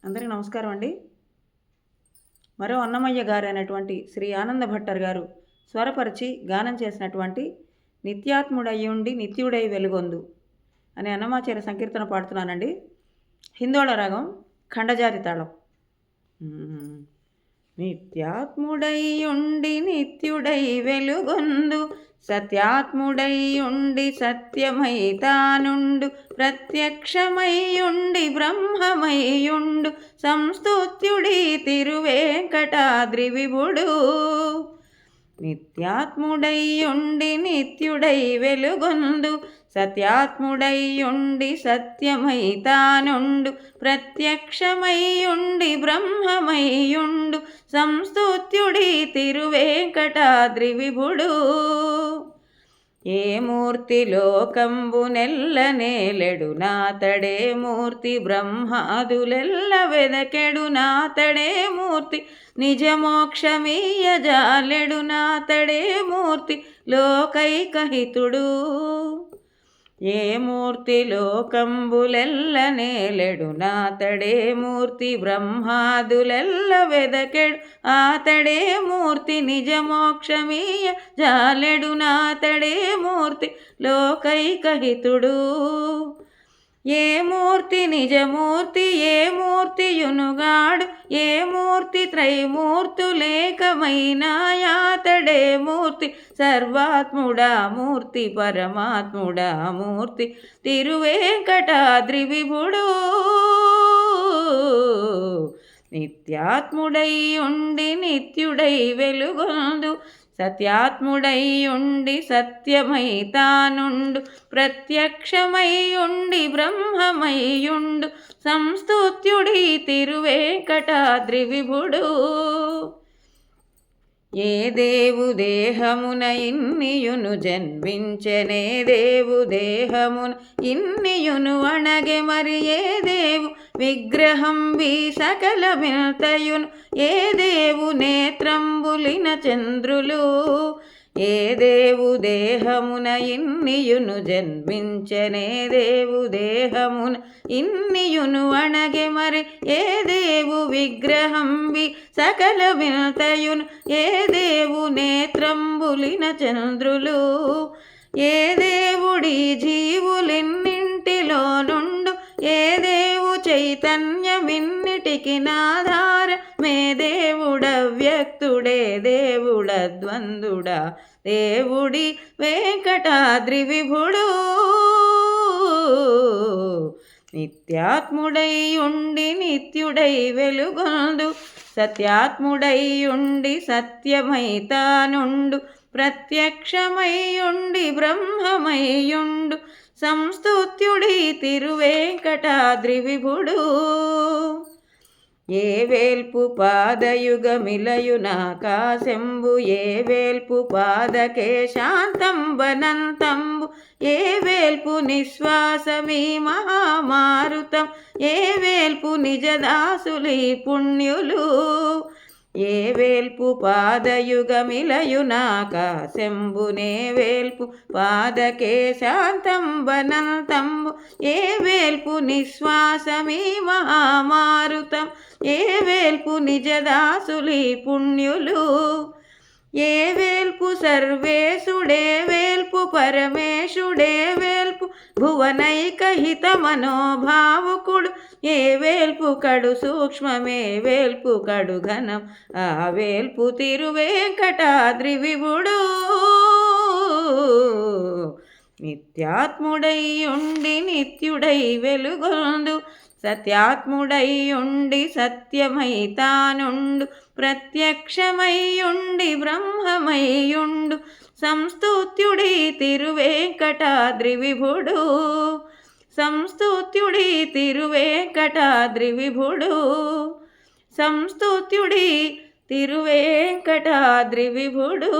అందరికీ నమస్కారం అండి. మరో అన్నమయ్య గారు అయినటువంటి శ్రీ ఆనంద భట్టర్ గారు స్వరపరిచి గానం చేసినటువంటి నిత్యాత్ముడయ్యుండి నిత్యుడై వెలుగొందు అనే అన్నమాచార్య సంకీర్తన పాడుతున్నానండి. హిందోళ రాగం, ఖండజాతి తాళం. నిత్యాత్ముడై ఉండి నిత్యుడై వెలుగొందు, సత్యాత్ముడై ఉండి సత్యమై తానుండు, ప్రత్యక్షమై ఉండి బ్రహ్మమై ఉండు, సంస్తుత్యుడి తిరువేంకటాద్రి విభుడు. నిత్యాత్ముడై ఉండి నిత్యుడై వెలుగొందు, సత్యాత్ముడై ఉండి సత్యమై తానుండు, ప్రత్యక్షమై ఉండి బ్రహ్మమై ఉండు, సంస్తుత్యుడి తిరువేంకటాద్రి విభుడు. ఏ మూర్తి లోకంబునెల్ల నేలెడు నాతడే మూర్తి, బ్రహ్మాదులెల్ల వెదకెడు నాతడే మూర్తి, నిజమోక్షమీయ జాలెడు నాతడే మూర్తి, లోకైకహితుడు. ఏ మూర్తి లోకంబులెల్ల నేలెడు నాతడే మూర్తి, బ్రహ్మాదులెల్ల వెదకెడు ఆతడే మూర్తి, నిజమోక్షమీయ జాలెడు నాతడే మూర్తి, లోకైకహితుడు. ఏ మూర్తి నిజమూర్తి ఏ మూర్తియునుగాడు, ఏ మూర్తి త్రైమూర్తులేకమైనా యాతడే మూర్తి, సర్వాత్ముడా మూర్తి పరమాత్ముడా మూర్తి, తిరువేంకటాద్రి విభుడు. నిత్యాత్ముడై ఉండి నిత్యుడై వెలుగొందు, సత్యాత్ముడై ఉండి సత్యమై తానుండు, ప్రత్యక్షమై ఉండి బ్రహ్మమై ఉండు, సంస్తుత్యుడి తిరువేంకటాద్రి విభుడు. ఏ దేవు దేహమున ఇన్నియును జన్మించెనే దేవు దేహమున ఇన్నియును అణగె, మరి ఏ దేవు విగ్రహం వి సకల మిల్తయును, ఏ దేవు నేత్రంబులిన చంద్రులు, ఏ దేవు దేహమున ఇన్నియును జన్మించెనే దేవు దేహమున ఇన్నియును అణగె, మరి ఏ దేవు విగ్రహం వి సకల మిల్తయును, ఏ దేవు నేత్రంబులిన చంద్రులు, ఏ దేవుడి జీవులెన్నింటిలో నుండు, ఏ దేవు చైతన్యమిన్నిటికి నాధార, మే దేవుడవ్యక్తుడే దేవుడద్వందుడా, దేవుడి వెంకటాద్రి విభుడు. నిత్యాత్ముడై ఉండి నిత్యుడై వెలుగొందు, సత్యాత్ముడై ఉండి సత్యమై తానుండు, ప్రత్యక్షమై ఉండి బ్రహ్మమై ఉండు, సంస్తుత్యుడి తిరువేంకటాద్రి విభుడు. ఏ వేల్పు పాదయుగమిలయునాకాశంబు, ఏ వేల్పు పాదకే శాంతంబనంతంబు, ఏ వేల్పు నిశ్వాసమీ మహామారుతం, ఏ వేల్పు నిజదాసులీ పుణ్యులు, ఏ వేల్పు పాదయుగమిలయునాకాశంబునే వేల్పు పాదకే శాంతంబనంతంబు, ఏ వేల్పు నిశ్వాసమీ మహామారుతం, ఏ వేల్పు నిజదాసులీ పుణ్యులు, ఏ వేల్పు సర్వేశుడే వేల్పు పరమేశుడే వేల్పు, భువనైకహిత మనోభావుకుడు, ఏ వేల్పు కడు సూక్ష్మమే వేల్పు కడు ఘనం, ఆ వేల్పు తిరువేంకటాద్రి విభుడు. నిత్యాత్ముడై ఉండి నిత్యుడై వెలుగొందు, సత్యాత్ముడై ఉండి సత్యమై తానుండు, ప్రత్యక్షమై ఉండి బ్రహ్మమై ఉండు, సంస్తుత్యుడి తిరువేంకటాద్రి విభుడు. సంస్తుత్యుడి తిరువేంకటాద్రి విభుడు, సంస్తుత్యుడి తిరువేంకటాద్రి విభుడు.